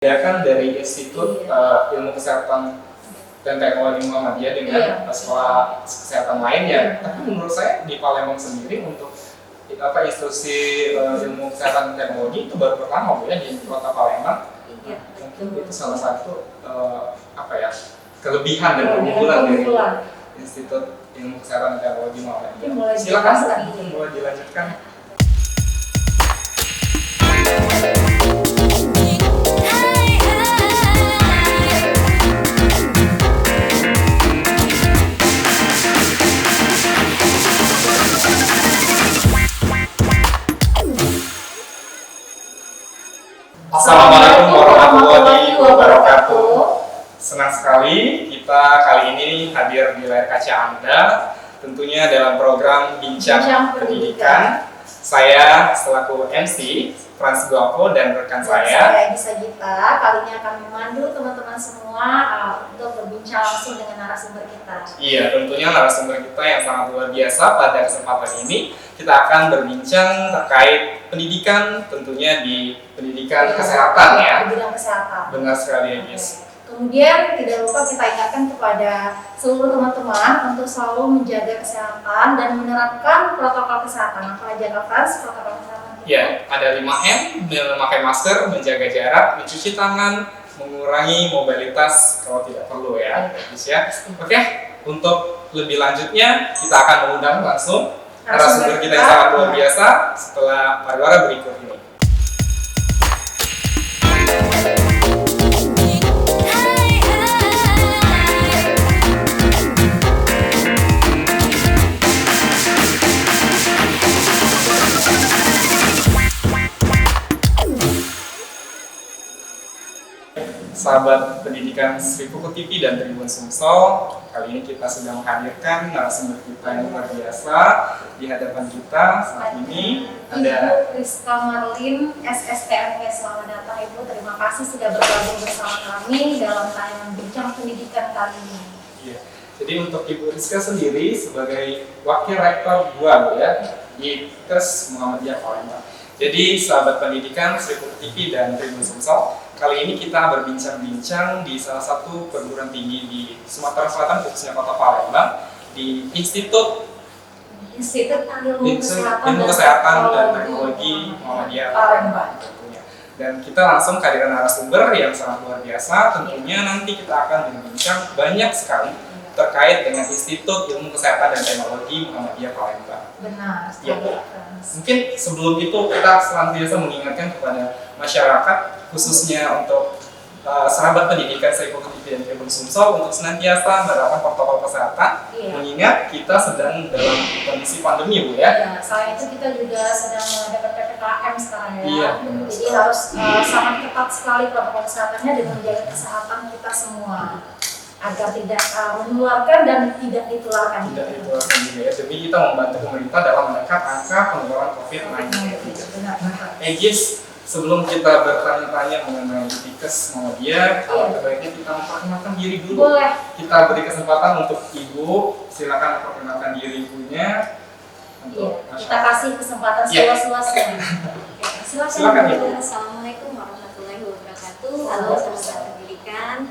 Kan dari Institut Ilmu Kesehatan dan Teknologi Muhammadiyah dengan sekolah kesehatan lainnya. Tapi menurut saya di Palembang sendiri untuk institusi ilmu kesehatan dan teknologi itu baru pertama ya di kota Palembang. Mungkin itu salah satu kelebihan dan keunggulan dari Institut Ilmu Kesehatan dan Teknologi Muhammadiyah. Silakan boleh dilanjutkan. Assalamualaikum warahmatullahi wabarakatuh. Senang sekali kita kali ini hadir di layar kaca Anda, tentunya dalam program Bincang Pendidikan. Saya selaku MC Frans Guapo dan rekan saya Bisa Gita. Kali ini akan memandu teman-teman semua untuk berbincang langsung dengan narasumber kita. Iya, tentunya narasumber kita yang sangat luar biasa. Pada kesempatan ini kita akan berbincang terkait pendidikan, tentunya di pendidikan kesehatan ya. Di bidang kesehatan. Benar sekali ya, guys. Kemudian tidak lupa kita ingatkan kepada seluruh teman-teman untuk selalu menjaga kesehatan dan menerapkan protokol kesehatan. Apa aja Kak Frans protokol kesehatan? Ya, ada 5M, memakai masker, menjaga jarak, mencuci tangan, mengurangi mobilitas kalau tidak perlu ya, guys ya. Oke, untuk lebih lanjutnya kita akan mengundang langsung narasumber kita yang sangat luar biasa setelah pariwara berikut ini. Sahabat pendidikan Sri Puku TV dan Tribun Sumsel, kali ini kita sudah menghadirkan narasumber kita yang luar biasa di hadapan kita saat ini. Ada Ibu Rizka Marlin, SSTMP. Selamat datang Ibu, terima kasih sudah bergabung bersama kami dalam tayangan Bincang Pendidikan kali ini. Iya. Jadi untuk Ibu Rizka sendiri sebagai Wakil Rektor 2 ya di KES Muhammadiyah Palembang. Jadi sahabat pendidikan Sri Puku TV dan Tribun Sumsel, kali ini kita berbincang-bincang di salah satu perguruan tinggi di Sumatera Selatan, khususnya Kota Palembang, di Institut Ilmu Kesehatan dan Teknologi Muhammadiyah Palembang tentunya. Dan kita langsung kehadiran narasumber yang sangat luar biasa. Tentunya nanti kita akan berbincang banyak sekali terkait dengan Institut Ilmu Kesehatan dan Teknologi Muhammadiyah Palembang. Benar. Ya. Mungkin sebelum itu kita senantiasa mengingatkan kepada masyarakat, khususnya untuk sahabat pendidikan Sri Puku TV dan Tribun Sumsel untuk senantiasa menerapkan protokol kesehatan, mengingat kita sedang dalam kondisi pandemi, Bu ya. Ya, selain itu kita juga sedang menghadapi PPKM sekarang ya. Iya, jadi harus sangat ketat sekali protokol kesehatannya dengan menjaga kesehatan kita semua agar tidak menularkan dan tidak ditularkan. Tidak ditularkan juga ya. Demi kita membantu pemerintah dalam menekan angka penularan COVID-19. Benar. Gis, sebelum kita bertanya-tanya mengenai KES Muhammadiyah, sebaiknya kita memperkenalkan diri dulu. Boleh. Kita beri kesempatan untuk Ibu, silakan memperkenalkan diri Ibunya. Kita kasih kesempatan seluas-luasnya. Silakan Ibu. Assalamualaikum warahmatullahi wabarakatuh. Halo sahabat pendidikan,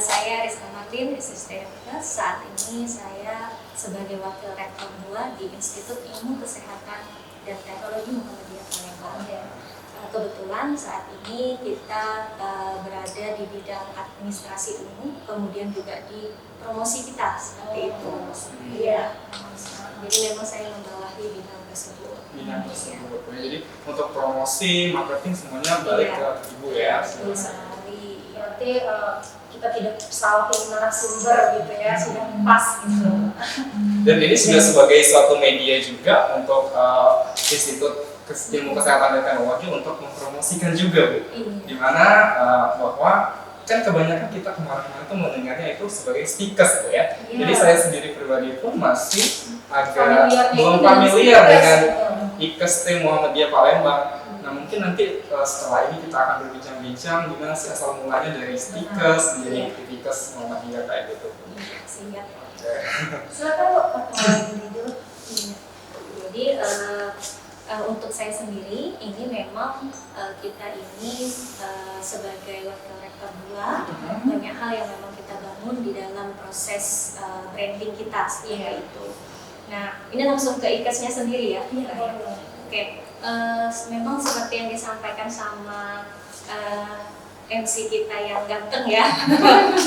saya Rizka Marlin, SSTMP. Saat ini saya sebagai Wakil Rektor 2 di Institut Ilmu Kesehatan dan Teknologi Muhammadiyah Palembang. Kebetulan saat ini kita berada di bidang administrasi umum, kemudian juga di promosi kita seperti itu. Iya. Jadi memang saya membawahi bidang tersebut. Bidang tersebut. Jadi untuk promosi, marketing semuanya balik ke Ibu ya. Betul sekali. Berarti kita tidak salah pilih narasumber gitu ya, sudah pas gitu. Dan ini sudah sebagai suatu media juga untuk Institut Ilmu Kesehatan dan Teknologi untuk mempromosikan juga, Bu. Dimana bahwa kan kebanyakan kita kemarin-kemarin itu mendengarnya itu sebagai stikers, Bu ya. Jadi saya sendiri pribadi pun masih agak belum familiar dengan IKES Muhammadiyah Palembang. Nah mungkin nanti setelah ini kita akan berbincang-bincang gimana sih asal mulanya dari stikers menjadi IKES Muhammadiyah kayak gitu. Siap. Silakan Bu, perkenalkan diri dulu. Jadi untuk saya sendiri ini memang kita ini sebagai wakil rektor 2 banyak hal yang memang kita bangun di dalam proses branding kita seperti itu. Nah, ini langsung ke IKES-nya sendiri ya. Oke, memang seperti yang disampaikan sama MC kita yang ganteng ya,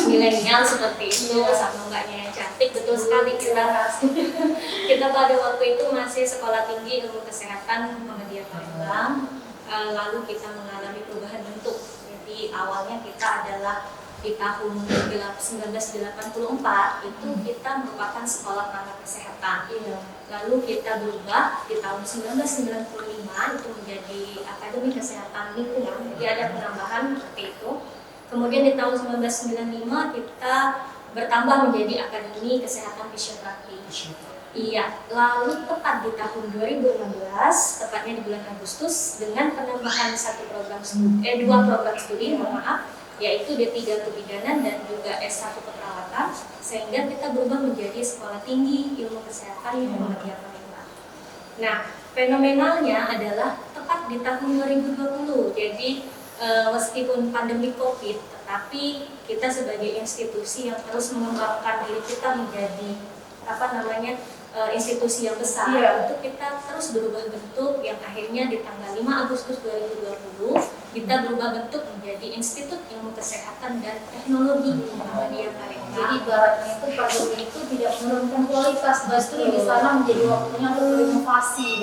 milenial seperti itu, sama mbaknya yang cantik, betul sekali kita pada waktu itu masih sekolah tinggi ilmu kesehatan Muhammadiyah Palembang, lalu kita mengalami perubahan bentuk. Jadi awalnya kita adalah di tahun 1984 itu kita merupakan sekolah tenaga kesehatan. Lalu kita berubah di tahun 1995 itu menjadi Akademi Kesehatan Lingkungan. Jadi ada penambahan seperti itu. Kemudian di tahun 1995 kita bertambah menjadi Akademi Kesehatan Fisioterapi. Iya, lalu tepat di tahun 2016, tepatnya di bulan Agustus, dengan penambahan dua program studi, yaitu D3 Kebidanan dan juga S1 Keperawatan, sehingga kita berubah menjadi Sekolah Tinggi Ilmu Kesehatan Muhammadiyah Palembang. Nah, fenomenalnya adalah tepat di tahun 2020. Jadi meskipun pandemi Covid, tetapi kita sebagai institusi yang terus mengembangkan diri kita menjadi institusi yang besar, itu kita terus berubah bentuk yang akhirnya di tanggal 5 Agustus 2020 kita berubah bentuk menjadi Institut Ilmu Kesehatan dan Teknologi Muhammadiyah Palembang. Jadi ibaratnya itu pandemi itu tidak menurunkan kualitas, justru di sana menjadi waktunya untuk berinovasi.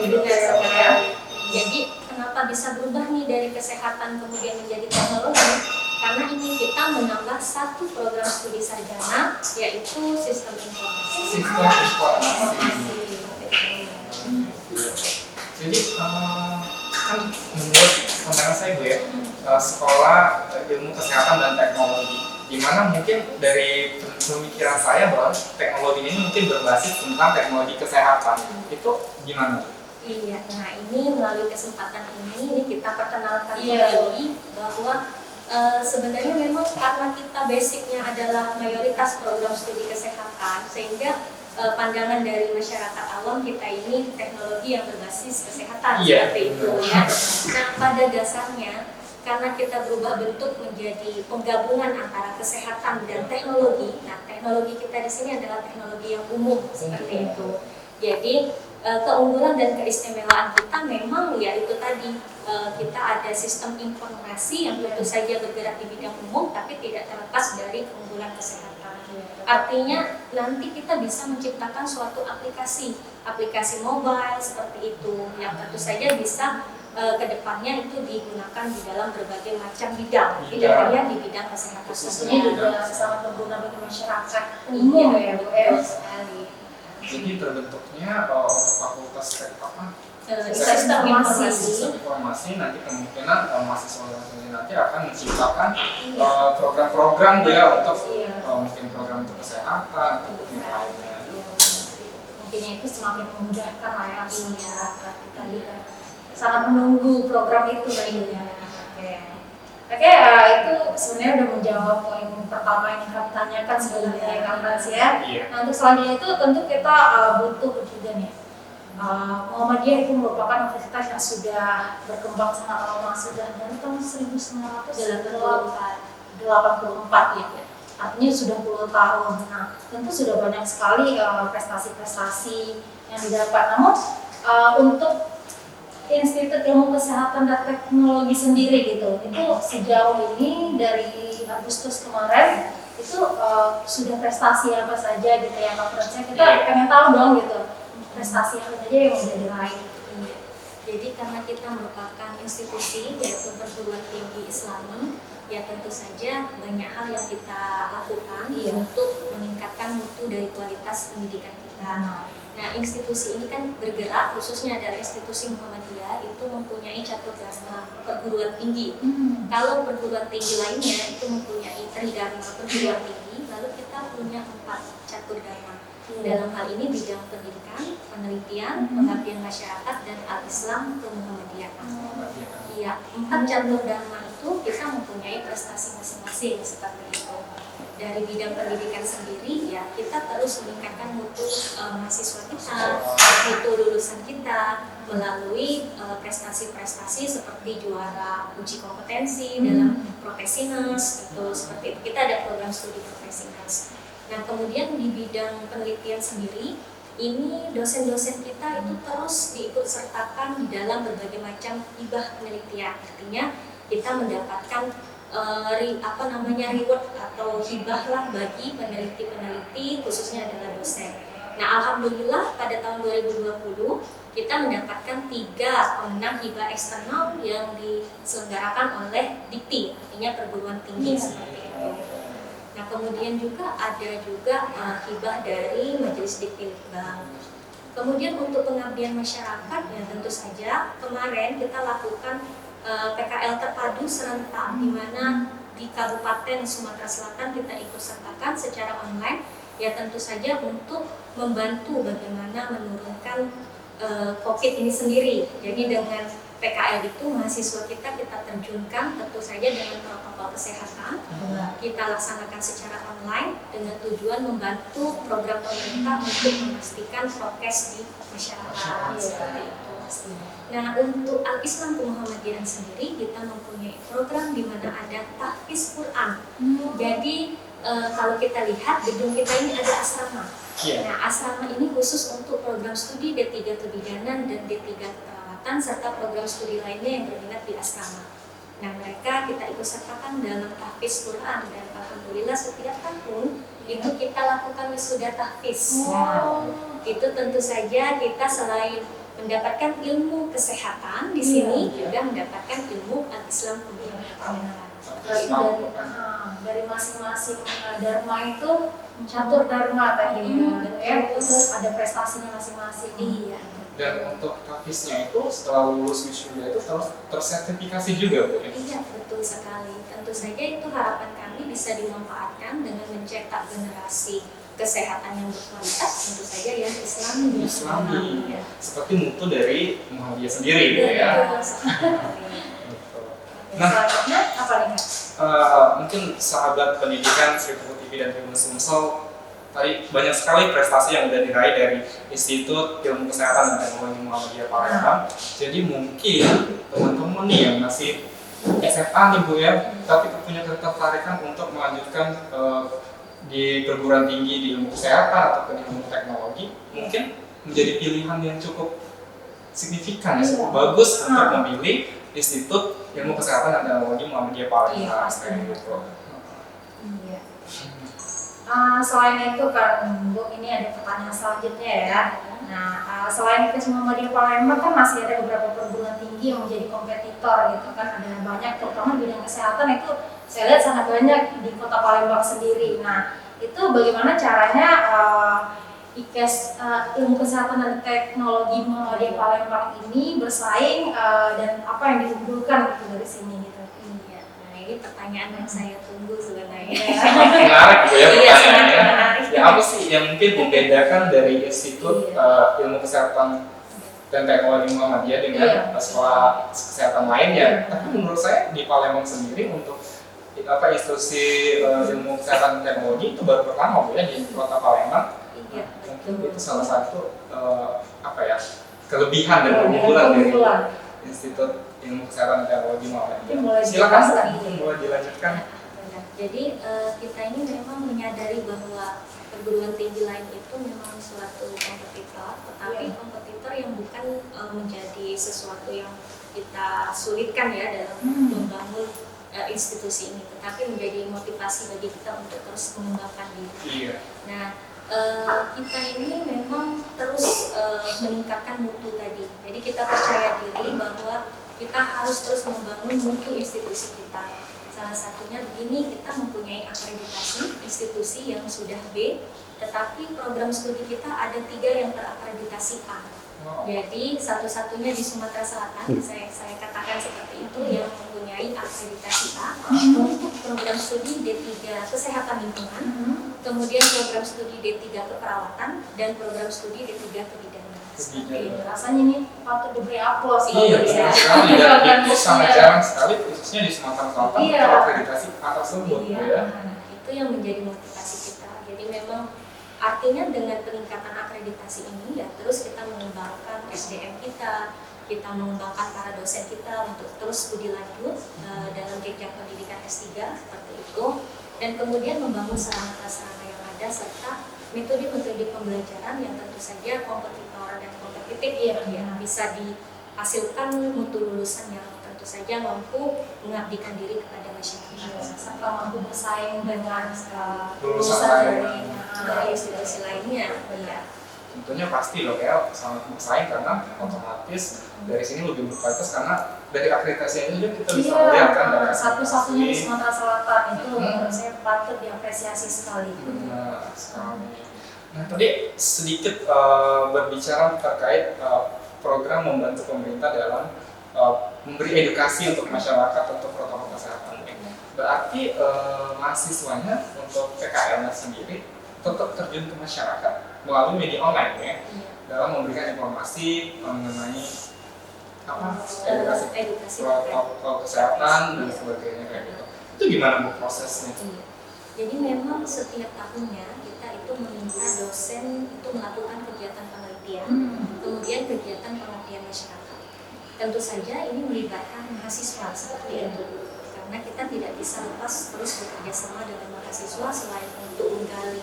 Jadi kenapa bisa berubah nih dari kesehatan kemudian menjadi teknologi? Karena ini kita menambah satu program studi sarjana, yaitu sistem informasi. Jadi kan menurut pandangan saya Bu ya, sekolah ilmu kesehatan dan teknologi, dimana mungkin dari pemikiran saya bahwa teknologi ini mungkin berbasis tentang teknologi kesehatan, itu gimana? Iya, nah ini melalui kesempatan ini kita perkenalkan kembali bahwa sebenarnya memang karena kita basicnya adalah mayoritas program studi kesehatan, sehingga pandangan dari masyarakat awam kita ini teknologi yang berbasis kesehatan seperti itu ya. Nah, pada dasarnya karena kita berubah bentuk menjadi penggabungan antara kesehatan dan teknologi. Nah, teknologi kita di sini adalah teknologi yang umum seperti itu. Jadi keunggulan dan keistimewaan kita memang ya itu tadi, kita ada sistem informasi yang tentu saja bergerak di bidang umum tapi tidak terlepas dari keunggulan kesehatan. Artinya nanti kita bisa menciptakan suatu aplikasi mobile seperti itu yang tentu saja bisa kedepannya itu digunakan di dalam berbagai macam bidang, tidak hanya di bidang kesehatan. Ini juga sangat berguna bagi masyarakat umum ya Bu. Sekali. Jadi terbentuknya untuk fakultas sistem informasi nanti kemungkinan mahasiswa nanti akan menciptakan program-program dia untuk mungkin program untuk kesehatan atau yang lainnya. Mungkin itu semakin memudahkan lah ya masyarakat kita juga sangat menunggu program itu ya. Oke, itu sebenarnya udah menjawab poin pertama yang kami tanyakan sebenarnya ya Kang Frans ya. Nah, untuk selanjutnya itu tentu kita butuh juga nih. Muhammadiyah itu merupakan universitas yang sudah berkembang sangat lama, sudah dari tahun 1984 ya. Artinya sudah 10 tahun. Nah, tentu sudah banyak sekali prestasi-prestasi yang didapat. Namun untuk Institut Ilmu Kesehatan dan Teknologi sendiri gitu, itu sejauh ini dari Agustus kemarin itu sudah prestasi apa saja gitu ya Kak Frans? Kita pengen tahu dong gitu prestasi apa saja yang sudah diraih. Jadi karena kita merupakan institusi yaitu perguruan tinggi Islami, ya tentu saja banyak hal yang kita lakukan untuk meningkatkan mutu dari kualitas pendidikan kita. Nah, institusi ini kan bergerak, khususnya dari institusi Muhammadiyah itu mempunyai catur dharma perguruan tinggi. Kalau perguruan tinggi lainnya itu mempunyai tridharma perguruan tinggi, lalu kita punya 4 catur dharma. Dalam hal ini bidang pendidikan, penelitian, pengabdian masyarakat, dan al-Islam kemuhammadiyaan. Iya, 4 catur dharma itu kita mempunyai prestasi masing-masing seperti itu. dari bidang pendidikan sendiri ya kita terus meningkatkan mutu mahasiswa kita, mutu lulusan kita melalui prestasi-prestasi seperti juara uji kompetensi dalam profesionals itu seperti itu. Kita ada program studi profesionals. Nah kemudian di bidang penelitian sendiri ini dosen-dosen kita itu terus diikut sertakan di dalam berbagai macam hibah penelitian. Artinya kita mendapatkan reward atau hibah lah bagi peneliti-peneliti khususnya adalah dosen. Nah alhamdulillah pada tahun 2020 kita mendapatkan 3 pemenang hibah eksternal yang diselenggarakan oleh Dikti, artinya perguruan tinggi seperti itu. Nah kemudian juga ada hibah dari Majelis Dikti Litbang. Kemudian untuk pengabdian masyarakat ya tentu saja kemarin kita lakukan PKL terpadu serentak di mana di Kabupaten Sumatera Selatan kita ikut sertakan secara online ya tentu saja untuk membantu bagaimana menurunkan COVID ini sendiri. Jadi dengan PKL itu mahasiswa kita terjunkan tentu saja dengan protokol kesehatan kita laksanakan secara online dengan tujuan membantu program pemerintah untuk memastikan prokes di masyarakat seperti itu. Nah untuk Al-Islam Muhammadiyah sendiri kita mempunyai program di mana ada tahfiz Quran. Jadi kalau kita lihat gedung kita ini ada asrama. Nah asrama ini khusus untuk program studi D3 Kebidanan dan D3 Keperawatan serta program studi lainnya yang berminat di asrama. Nah mereka kita ikut sertakan dalam tahfiz Quran dan alhamdulillah setiap tahun itu kita lakukan wisuda tahfiz. Nah, itu tentu saja kita selain mendapatkan ilmu kesehatan di sini juga mendapatkan ilmu Al-Islam dari masing-masing dharma itu catur dharma tadi ya, ada prestasinya masing-masing. Iya. Dan untuk tahfiznya itu setelah lulus wisuda itu tersertifikasi juga Bu? Iya betul sekali. Tentu saja itu harapan kami bisa dimanfaatkan dengan mencetak generasi kesehatan yang berkualitas tentu saja yang Islami. Ya. Seperti mutu dari Muhammadiyah sendiri gitu ya. Nah, selanjutnya apa nih? Mungkin sahabat pendidikan Sri TV dan Film Sumsel tadi banyak sekali prestasi yang sudah diraih dari Institut Ilmu Kesehatan dan Teknologi Muhammadiyah Palembang. Jadi mungkin teman-teman nih yang masih SMA nih Bu ya, tapi punya ketertarikan untuk melanjutkan di perguruan tinggi di ilmu kesehatan atau di ilmu teknologi, mungkin menjadi pilihan yang cukup signifikan ya, cukup bagus untuk memilih Institut Ilmu Kesehatan dan Teknologi Muhammadiyah Palembang. Iya. Selain itu kan Bu, ini ada pertanyaan selanjutnya ya. Nah, selain IPS Muhammadiyah Palembang kan masih ada beberapa perguruan tinggi yang menjadi kompetitor gitu kan, ada banyak terutama bidang kesehatan itu saya lihat sangat banyak di Kota Palembang sendiri. Nah, itu bagaimana caranya IKES Ilmu Kesehatan dan Teknologi Muhammadiyah Palembang ini bersaing dan apa yang diunggulkan gitu dari sini gitu. Iya. Nah, ini pertanyaan yang saya tunggu sebenarnya. Menarik Bu ya pertanyaannya. Menarik. Ya apa sih yang mungkin membedakan dari Institut Ilmu Kesehatan dan Teknologi Muhammadiyah dengan sekolah kesehatan lainnya? Tapi menurut saya di Palembang sendiri untuk institusi ilmu kesehatan dan teknologi itu baru pertama Bu ya di Kota Palembang. Iya, Mungkin itu salah satu kelebihan dan keunggulan dari Institut Ilmu Kesehatan dan Teknologi Muhammadiyah. Silakan mungkin boleh dilanjutkan. Jadi kita ini memang menyadari bahwa perguruan tinggi lain itu memang suatu kompetitor, tetapi kompetitor yang bukan menjadi sesuatu yang kita sulitkan ya dalam membangun institusi ini, tetapi menjadi motivasi bagi kita untuk terus mengembangkan diri. Iya. Nah, kita ini memang terus meningkatkan mutu tadi. Jadi kita percaya diri bahwa kita harus terus membangun mutu institusi kita. Salah satunya begini, kita mempunyai akreditasi institusi yang sudah B, tetapi program studi kita ada 3 yang terakreditasi A. Jadi satu-satunya di Sumatera Selatan, saya katakan seperti itu, yang mempunyai akreditasi A untuk program studi D3 Kesehatan Lingkungan, kemudian program studi D3 Keperawatan, dan program studi D3 Kebidanan. Iya, rasanya ini patut diberi aplaus. Iya, benar sekali. Dan itu sangat jarang sekali, khususnya di Sumatera Selatan, Iya. terakreditasi tersebut. Iya, Ya. nah, itu yang menjadi motivasi kita. Jadi memang artinya dengan peningkatan akreditasi ini ya terus kita mengembangkan SDM kita mengembangkan para dosen kita untuk terus studi lanjut dalam jenjang pendidikan S3 seperti itu, dan kemudian membangun sarana prasarana yang ada serta metode-metode pembelajaran yang tentu saja kompetitor dan kompetitif ya bisa dihasilkan mutu lulusan yang tentu saja mampu mengabdikan diri kepada masyarakat serta mampu bersaing dengan Lulusan lain. dari institusi lainnya. Iya. Tentunya pasti loh ya, sangat bersaing karena otomatis dari sini lebih berkualitas karena dari akreditasi ini kita bisa melihat kan dari satu-satunya di Sumatera Selatan itu Hmm. menurut saya patut diapresiasi sekali. Benar sekali. Nah tadi sedikit berbicara terkait program membantu pemerintah dalam memberi edukasi untuk masyarakat untuk protokol kesehatan. Berarti mahasiswanya untuk PKL-nya sendiri tetap terjun ke masyarakat melalui media online ya, dalam memberikan informasi mengenai edukasi protokol kesehatan dan sebagainya kayak gitu. Itu gimana Bu prosesnya? Iya. Jadi memang setiap tahunnya kita itu meminta dosen itu melakukan kegiatan penelitian, kemudian kegiatan pengabdian masyarakat. Tentu saja ini melibatkan mahasiswa seperti itu, karena kita tidak bisa lepas terus bekerja sama dengan mahasiswa selain untuk menggali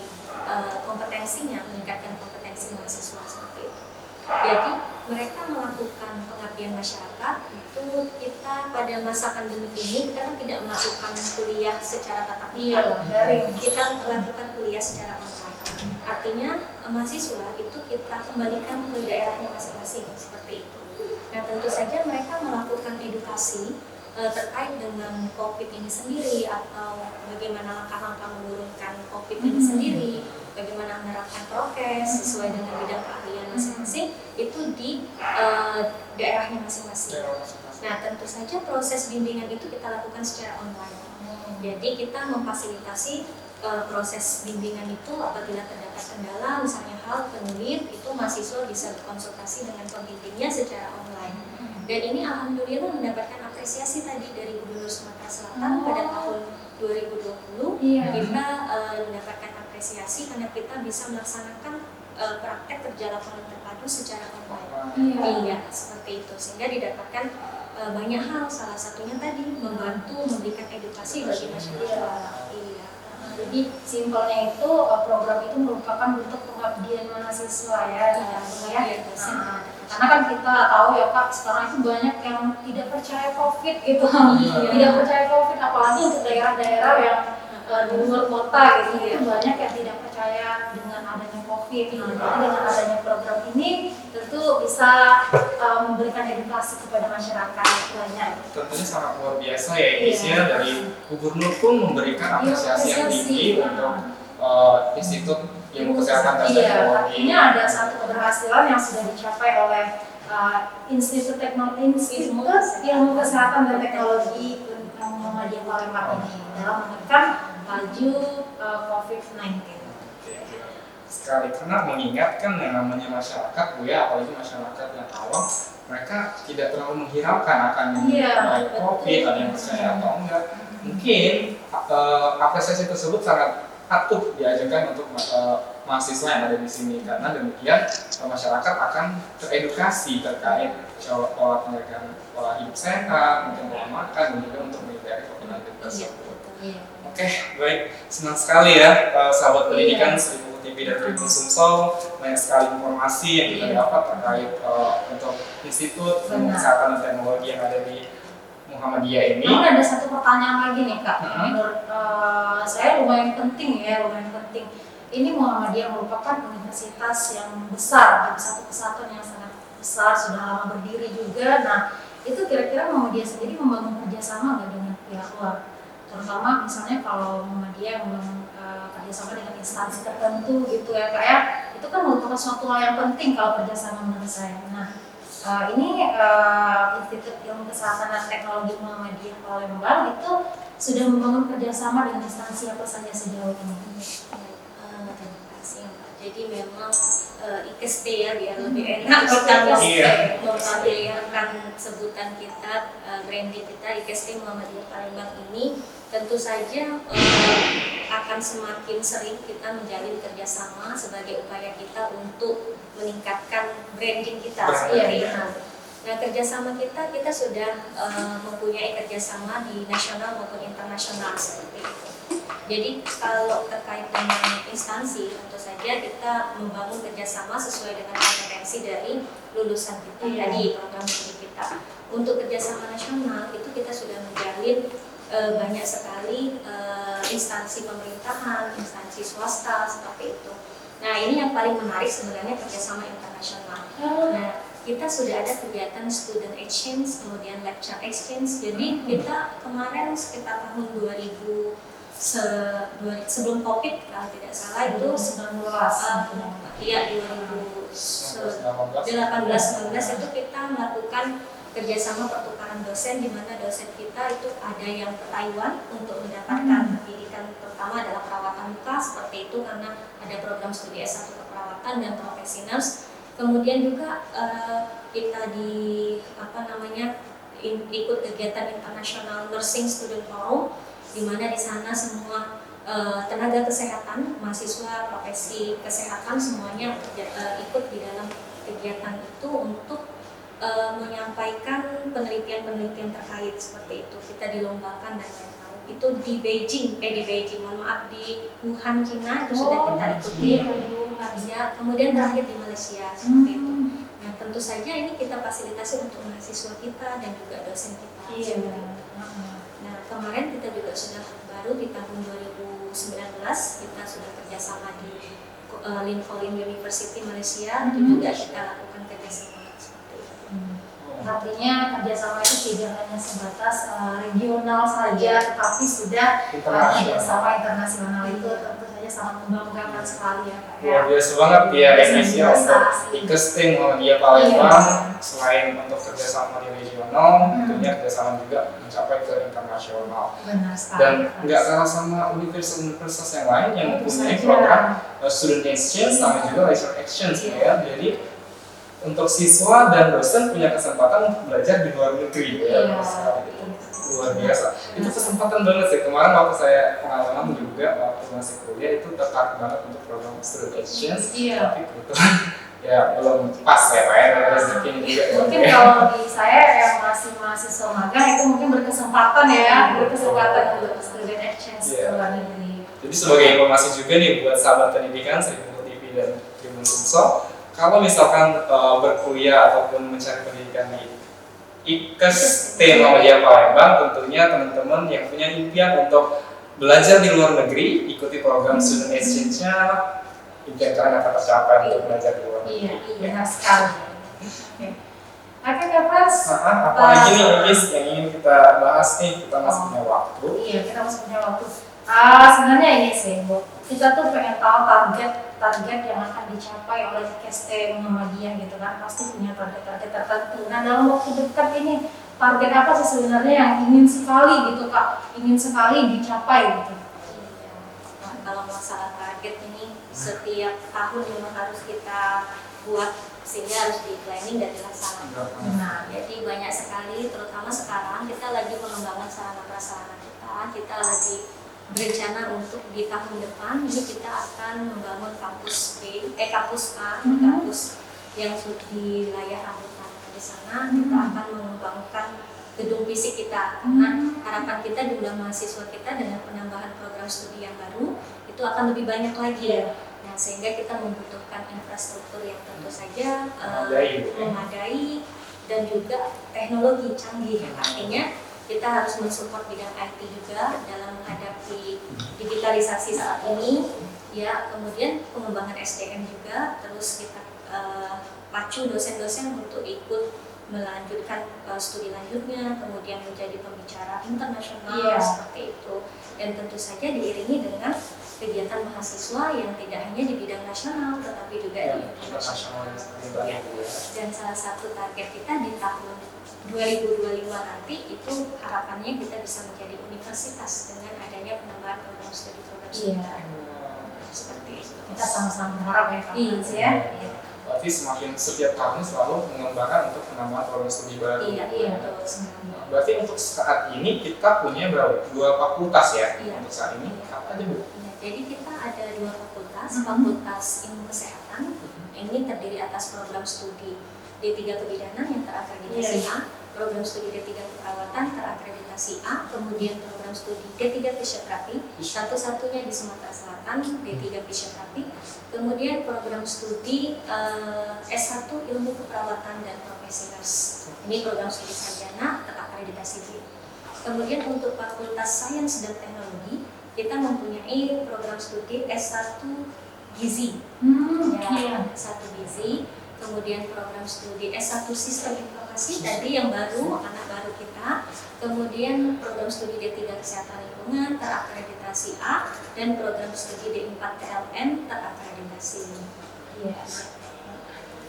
kompetensinya, meningkatkan kompetensi mahasiswa seperti itu. Jadi mereka melakukan pengabdian masyarakat itu kita pada masa pandemi ini kita kan tidak melakukan kuliah secara tatap muka, kita melakukan kuliah secara online. Artinya mahasiswa itu kita kembalikan ke daerahnya masing-masing seperti itu. Nah tentu saja mereka melakukan edukasi terkait dengan COVID ini sendiri atau bagaimana langkah-langkah menurunkan COVID ini sendiri, bagaimana menerapkan prokes sesuai dengan bidang keahlian masing-masing itu di daerahnya masing-masing. Nah tentu saja proses bimbingan itu kita lakukan secara online. Jadi kita memfasilitasi proses bimbingan itu apabila terdapat kendala, misalnya hal penulis itu mahasiswa bisa berkonsultasi dengan pembimbingnya secara online. Dan ini alhamdulillah mendapatkan apresiasi tadi dari Gubernur Sumatera Selatan pada tahun 2020 kita mendapatkan apresiasi karena kita bisa melaksanakan praktek kerja lapangan terpadu secara online. Iya, seperti itu sehingga didapatkan banyak hal, salah satunya tadi membantu memberikan edukasi bagi masyarakat. Iya. Jadi simpelnya itu program itu merupakan bentuk pengabdian mahasiswa ya, karena kan kita tahu ya Kak sekarang itu banyak yang tidak percaya COVID gitu, tidak percaya COVID apalagi untuk daerah-daerah yang di luar kota gitu, itu banyak yang tidak percaya dengan adanya COVID. Jadi dengan adanya program ini tentu bisa memberikan edukasi kepada masyarakat banyak. Tentunya sangat luar biasa ya isinya dari Gubernur pun memberikan apresiasi yang tinggi untuk Institut Ilmu Kesehatan dan Teknologi. Artinya ada satu keberhasilan yang sudah dicapai oleh Institut Ilmu Kesehatan dan Teknologi Muhammadiyah Palembang ini dalam menekan laju COVID-19. Sekali karena mengingatkan yang namanya masyarakat Bu ya, apalagi masyarakat yang awam, mereka tidak terlalu menghiraukan akan yang COVID, ada yang percaya atau enggak. Mungkin apresiasi tersebut sangat patut diajarkan untuk mahasiswa yang ada di sini karena demikian masyarakat akan teredukasi terkait pola hidup sehat, mungkin pola makan dan juga untuk menghindari COVID-19 tersebut. Oke, baik, senang sekali ya sahabat pendidikan Seribu TV dan Tribun Sumsel, banyak sekali informasi yang kita dapat terkait untuk Institut Ilmu Kesehatan dan Teknologi yang ada di Muhammadiyah ini. Namun ada satu pertanyaan lagi nih Kak, menurut saya lumayan penting. Ini Muhammadiyah merupakan universitas yang besar, satu kesatuan yang sangat besar, sudah lama berdiri juga. Nah, itu kira-kira Muhammadiyah sendiri membangun kerjasama nggak dengan pihak luar? Terutama misalnya kalau Muhammadiyah membangun kerjasama dengan instansi tertentu gitu ya Kak ya, itu kan merupakan suatu hal yang penting kalau kerjasama menurut saya. Nah, ini Institut Ilmu Kesehatan dan Teknologi Muhammadiyah Palembang itu sudah membangun kerjasama dengan instansi apa saja sejauh ini? Terima kasih Mbak. Jadi memang IKST ya, biar lebih enak kita memperlihatkan sebutan kita, branding kita IKST Muhammadiyah Palembang ini. Tentu saja akan semakin sering kita menjalin kerjasama sebagai upaya kita untuk meningkatkan branding kita seperti itu. Nah, kerjasama kita sudah mempunyai kerjasama di nasional maupun internasional seperti itu. Jadi kalau terkait dengan instansi, tentu saja kita membangun kerjasama sesuai dengan kompetensi dari lulusan kita tadi, program studi kita. Untuk kerjasama nasional itu kita sudah menjalin banyak sekali instansi pemerintahan, instansi swasta seperti itu. Nah, ini yang paling menarik sebenarnya kerjasama internasional. Nah, kita sudah ada kegiatan student exchange, kemudian lecture exchange. Jadi kita kemarin sekitar tahun 2000 sebelum COVID kalau tidak salah itu 2018 itu kita melakukan kerjasama pertukaran dosen, di mana dosen kita itu ada yang ke Taiwan untuk mendapatkan pendidikan pertama adalah perawatan luka seperti itu, karena ada program studi S1 keperawatan dan profesi nurse. Kemudian juga kita ikut kegiatan internasional nursing student forum, di mana di sana semua tenaga kesehatan, mahasiswa profesi kesehatan semuanya ikut di dalam kegiatan itu untuk menyampaikan penelitian-penelitian terkait seperti itu. Kita dilombakan dan lain-lain. Itu di Beijing, di Wuhan, Cina itu sudah kita ikuti. Ya, kemudian terakhir di Malaysia seperti itu. Nah, tentu saja ini kita fasilitasi untuk mahasiswa kita dan juga dosen kita. Nah, kemarin kita juga sudah baru di tahun 2019 kita sudah kerjasama di Lincoln University Malaysia, itu juga kita lakukan kerjasama seperti itu. Artinya kerjasama itu tidak hanya sebatas regional saja, tetapi sudah kerjasama internasional itu tentu saja sangat membanggakan sekali ya Kak. Luar biasa banget ya Indonesia untuk IKST Muhammadiyah Palembang. Selain untuk kerjasama di regional, tentunya kerjasama juga mencapai ke internasional. Benar sekali. Dan nggak kalah sama universitas yang lain yang mempunyai program student exchange, sama juga lecture exchange ya. Jadi untuk siswa dan dosen punya kesempatan untuk belajar di luar negeri ya. Luar biasa. Itu kesempatan banget sih. Kemarin waktu saya pengalaman juga waktu masih kuliah itu tertarik banget untuk program student exchange. Tapi kebetulan ya belum pas ya Pak ya, rezekinya juga. Mungkin kalau di saya yang masih mahasiswa magang itu mungkin berkesempatan untuk student exchange ke luar negeri. Jadi sebagai informasi juga nih buat sahabat pendidikan Seribu TV dan Tribun Sumsel, kalau misalkan berkuliah ataupun mencari pendidikan di IKST Muhammadiyah Palembang, tentunya teman-teman yang punya impian untuk belajar di luar negeri, ikuti program student exchange-nya, impian kalian akan tercapai untuk belajar di luar negeri. Iya, benar sekali. Oke Kak Pras, apalagi nih Iis yang ingin kita bahas nih, kita masih punya waktu. Iya, kita masih punya waktu. Sebenarnya ini sih, Bu, kita tuh pengen tahu target yang akan dicapai oleh IKST Muhammadiyah gitu kan, pasti punya target tertentu. Nah, dalam waktu dekat ini target apa sih sebenarnya yang ingin sekali gitu Kak, ingin sekali dicapai gitu? Nah, kalau masalah target ini setiap tahun memang harus kita buat sehingga harus di planning dan dilaksanakan. Nah, jadi banyak sekali, terutama sekarang kita lagi mengembangkan sarana prasarana kita lagi berencana untuk di tahun depan ini kita akan membangun kampus kampus yang di wilayah Rambutan. Di sana kita akan mengembangkan gedung fisik kita. Karena harapan kita jumlah mahasiswa kita dengan penambahan program studi yang baru itu akan lebih banyak lagi. Nah, sehingga kita membutuhkan infrastruktur yang tentu saja memadai dan juga teknologi canggih. Artinya kita harus mensupport bidang IT juga dalam menghadapi digitalisasi saat ini, ya. Kemudian pengembangan SDM juga, terus kita pacu dosen-dosen untuk ikut melanjutkan studi lanjutnya, kemudian menjadi pembicara internasional seperti itu. Dan tentu saja diiringi dengan kegiatan mahasiswa yang tidak hanya di bidang nasional, tetapi juga di internasional. Dan salah satu target kita di tahun 2025 nanti itu harapannya kita bisa menjadi universitas dengan adanya penambahan program studi seperti itu. kita sama-sama berharap ya Kak Franz ya. Iya. Berarti semakin setiap tahun selalu mengembangkan untuk penambahan program studi baru. Iya, betul. Berarti untuk saat ini kita punya berapa? 2 fakultas ya? Iya. Untuk saat ini apa aja Bu? Ya, jadi kita ada 2 fakultas, Fakultas Ilmu Kesehatan, ini terdiri atas program studi D3 Kebidanan yang terakreditasi A, program studi D3 Keperawatan terakreditasi A, kemudian program studi D3 Fisioterapi, satu-satunya di Sumatera Selatan, D3 Fisioterapi, kemudian program studi S1 Ilmu Keperawatan dan Profesi Nurse, ini program studi sarjana terakreditasi B. Kemudian untuk Fakultas Sains dan Teknologi, kita mempunyai program studi S1 Gizi, Iya. S1 Gizi, kemudian program studi S1 Sistem Informasi tadi yang baru, anak baru kita, kemudian program studi D3 Kesehatan Lingkungan terakreditasi A, dan program studi D4 TLN terakreditasi. Iya.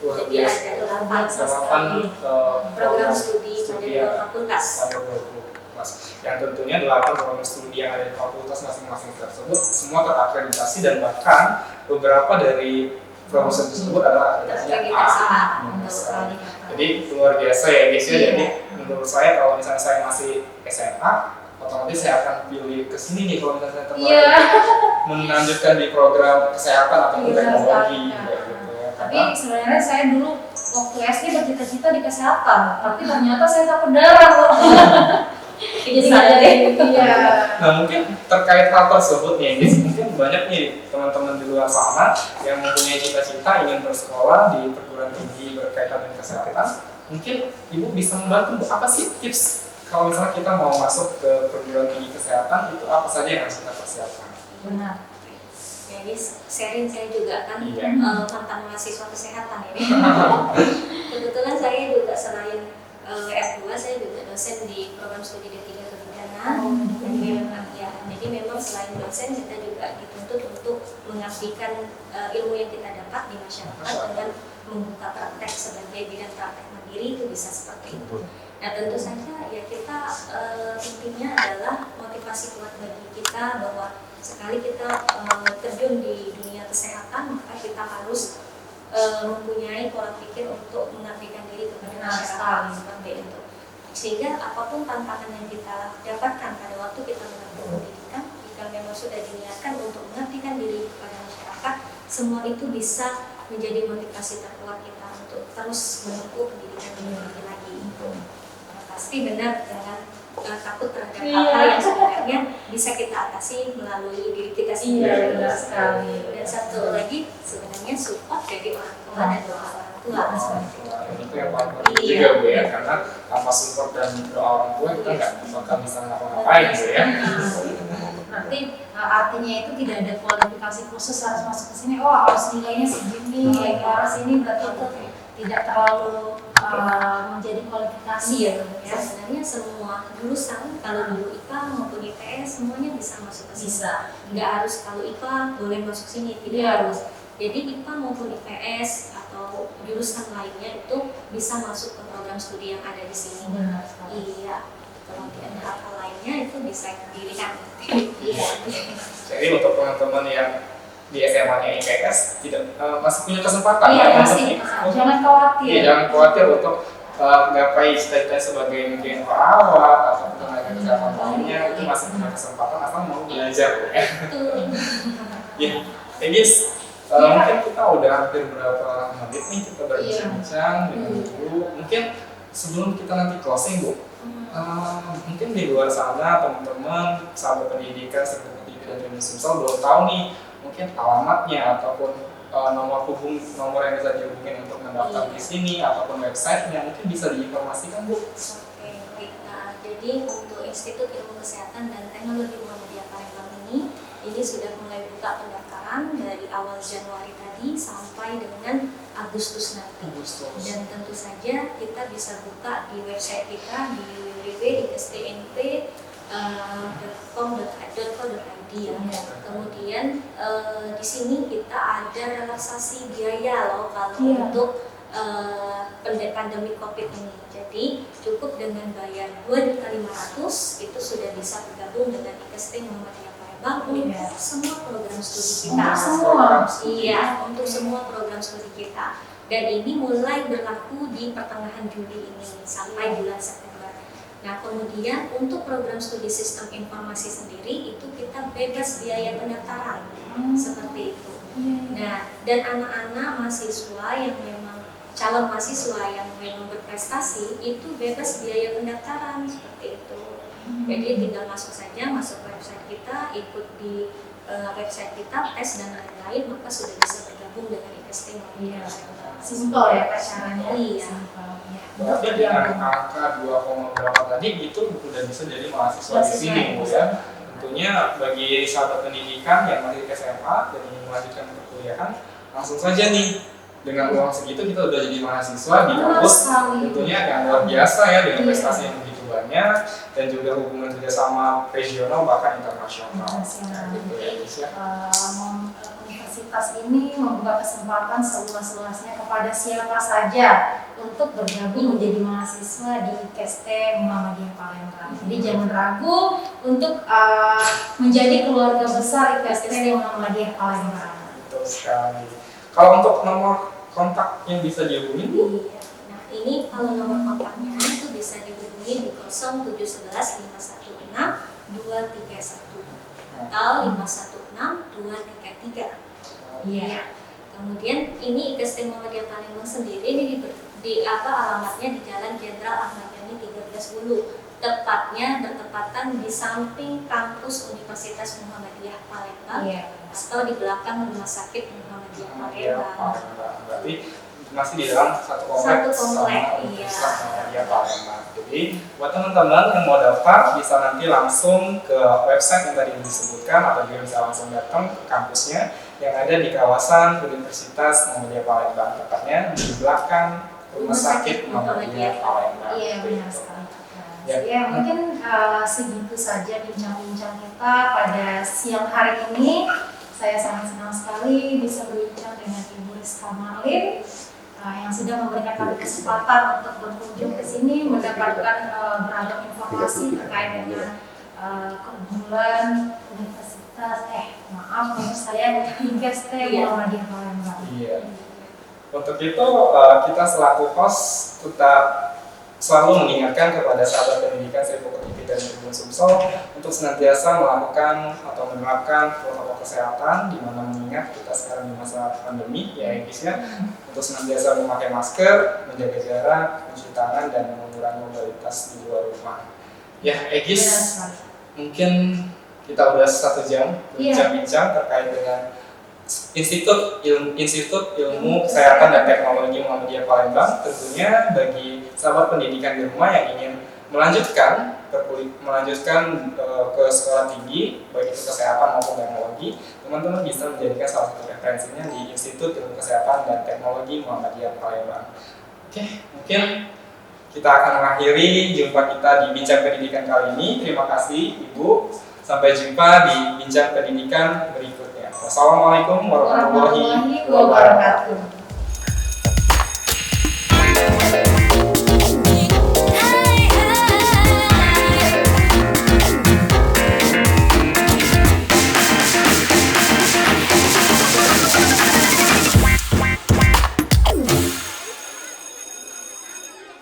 Luar Jadi biasa. ada 8 program studi pada 2 fakultas. Yang tentunya 8 program studi yang ada di fakultas masing-masing tersebut semua terakreditasi dan bahkan beberapa dari program studi tersebut adalah akreditasinya Terakreditasi A. Benar Betul sekali. sekali Kak Franz. Jadi luar biasa ya guys ya. Iya. Jadi menurut saya kalau misalnya saya masih SMA, otomatis saya akan pilih ke sini nih kalau misalnya saya tertarik Iya. melanjutkan di program kesehatan ataupun Iya, teknologi sekali, Kak. kayak gitu ya. Tapi sebenarnya saya dulu waktu SD bercita-cita di kesehatan, tapi ternyata saya takut darah kok. Jadi nggak jadi. Iya. Nah mungkin terkait hal tersebut nih guys, mungkin banyak nih teman-teman di luar sana yang mempunyai cita-cita ingin bersekolah di perguruan tinggi berkaitan dengan kesehatan. Mungkin Ibu bisa membantu apa sih tips kalau misalnya kita mau masuk ke perguruan tinggi kesehatan, itu apa saja yang harus kita persiapkan? Benar. Jadi sharing saya juga kan Iya. mantan mahasiswa kesehatan ini. Kebetulan saya juga selain F2, saya juga dosen di program studi D3 Kebidanan. Jadi memang selain dosen kita juga dituntut untuk mengabdikan ilmu yang kita dapat di masyarakat dengan membuka praktek sebagai bidang praktek mandiri, itu bisa seperti itu. Nah tentu saja ya kita intinya adalah motivasi kuat bagi kita bahwa sekali kita terjun di dunia kesehatan, maka kita harus mempunyai pola pikir untuk mengabdikan diri kepada masyarakat seperti itu. Sehingga apapun tantangan yang kita dapatkan pada waktu kita menempuh pendidikan, jika memang sudah diniatkan untuk mengabdikan diri kepada masyarakat, semua itu bisa menjadi motivasi terkuat kita untuk terus menempuh pendidikan lebih lagi. Nah, pasti benar, jangan takut terhadap hal-hal yang sebenarnya bisa kita atasi melalui diri kita sendiri. Iya, benar sekali. Dan satu lagi sebenarnya support dari orang tua dan doa orang tua seperti itu. Itu yang paling penting juga Bu ya, karena tanpa support dan doa orang tua kita nggak bakal bisa ngapa-ngapain gitu ya. Berarti artinya itu tidak ada kualifikasi khusus harus masuk ke sini. Oh harus nilainya segini, harus ini, berarti itu tidak terlalu menjadi kualifikasi ya. Ya, sebenarnya semua jurusan, kalau dulu IPA maupun IPS semuanya bisa masuk ke sini. Bisa. Nggak harus kalau IPA boleh masuk sini, tidak Iya. harus. Jadi IPA maupun IPS atau jurusan lainnya itu bisa masuk ke program studi yang ada di sini. Benar sekali. Iya. Kemudian hal-hal lainnya itu bisa dilihat. Iya. Jadi untuk teman-teman yang di SMA-nya IPS tidak masih punya kesempatan Iya, ya, pasti. untuk- Jangan khawatir. Iya, jangan khawatir untuk gapai cita-cita sebagai mungkin perawat atau tenaga kesehatan lainnya, itu masih punya kesempatan asal mau belajar ya. Betul. Ya, guys, mungkin kita udah hampir berapa menit nih kita berbincang dengan Ibu. Mungkin sebelum kita nanti closing Bu, mungkin di luar sana teman-teman sahabat pendidikan, serta pendidikan dan Sumsel belum tahu nih mungkin alamatnya ataupun nomor yang bisa dihubungin untuk mendaftar di sini ataupun websitenya, mungkin bisa diinformasikan Bu. Oke, baik. Nah, jadi untuk Institut Ilmu Kesehatan dan Teknologi Muhammadiyah Palembang ini sudah mulai buka pendaftaran dari awal Januari tadi sampai dengan Agustus nanti. Dan tentu saja kita bisa buka di website kita di www.istnp.com.id ya. Kemudian di sini kita ada relaksasi biaya loh kalau untuk pandemi COVID ini. Jadi cukup dengan bayar 2.500.000 itu sudah bisa bergabung dengan IKST Muhammadiyah Palembang. Palembang untuk semua program studi kita. Untuk semua? Iya, untuk semua program studi kita. Dan ini mulai berlaku di pertengahan Juli ini sampai bulan September. Nah, kemudian untuk program studi sistem informasi sendiri itu kita bebas biaya pendaftaran, seperti itu. Nah, dan anak-anak mahasiswa yang memang calon mahasiswa yang memang berprestasi itu bebas biaya pendaftaran, seperti itu. Jadi tinggal masuk saja, masuk website kita, ikut di website kita, tes dan lain-lain, maka sudah bisa bergabung dengan IKST Muhammadiyah Palembang. Simpel ya Pak caranya. Iya. Berarti dengan angka 2, berapa tadi itu udah bisa jadi mahasiswa di sini, Bu ya. Tentunya bagi sahabat pendidikan yang masih ke SMA dan ingin melanjutkan perkuliahan, langsung saja nih dengan uang segitu kita udah jadi mahasiswa di kampus. Tentunya yang luar biasa ya dengan prestasi yang begitu banyak dan juga hubungan kerjasama regional bahkan internasional. Gitu ya, bisa. Universitas ini membuka kesempatan seluas-luasnya kepada siapa saja untuk bergabung menjadi mahasiswa di IKST Muhammadiyah Palembang. Jadi jangan ragu untuk menjadi keluarga besar IKST Muhammadiyah Palembang. Betul sekali. Kalau untuk nomor kontak yang bisa dihubungi? Nah, ini kalau nomor kontaknya itu bisa dihubungi di 0711 516 231 atau 516 233. Iya. Kemudian ini IKST Muhammadiyah Palembang sendiri ini di alamatnya di Jalan Jenderal Ahmad Yani 13 Hulu. Tepatnya bertepatan di samping kampus Universitas Muhammadiyah Palembang atau di belakang Rumah Sakit Muhammadiyah Palembang. Berarti masih di dalam satu kompleks sama Universitas Muhammadiyah Palembang. Jadi buat teman-teman yang mau daftar bisa nanti langsung ke website yang tadi disebutkan atau juga bisa langsung datang ke kampusnya yang ada di kawasan Universitas Muhammadiyah Palembang, tepatnya di belakang Rumah Sakit Muhammadiyah Palembang. Iya, benar sekali. Ya, mungkin segitu saja bincang-bincang kita pada siang hari ini. Saya sangat senang sekali bisa berbincang dengan Ibu Rizka Marlin yang sudah memberikan kami kesempatan untuk berkunjung ke sini mendapatkan beragam informasi terkait dengan keunggulan universitas saya IKST Muhammadiyah Palembang. Iya. Untuk itu kita selaku host tetap selalu mengingatkan kepada sahabat pendidikan Seribu Ketipi dan Tribun Sumsel untuk senantiasa melakukan atau menerapkan protokol kesehatan, di mana mengingat kita sekarang di masa pandemi ya Egis-nya, untuk senantiasa memakai masker, menjaga jarak, mencuci tangan dan mengurangi mobilitas di luar rumah. Ya Egis, mungkin kita udah 1 jam berbincang-bincang terkait dengan Institut Ilmu Kesehatan dan Teknologi Muhammadiyah Palembang. Tentunya bagi sahabat pendidikan di rumah yang ingin melanjutkan ke sekolah tinggi, baik itu kesehatan maupun teknologi, teman-teman bisa menjadikan salah satu referensinya di Institut Ilmu Kesehatan dan Teknologi Muhammadiyah Palembang. Oke, mungkin kita akan mengakhiri jumpa kita di Bincang Pendidikan kali ini. Terima kasih Ibu. Sampai jumpa di Bincang Pendidikan berikutnya. Wassalamualaikum warahmatullahi wabarakatuh.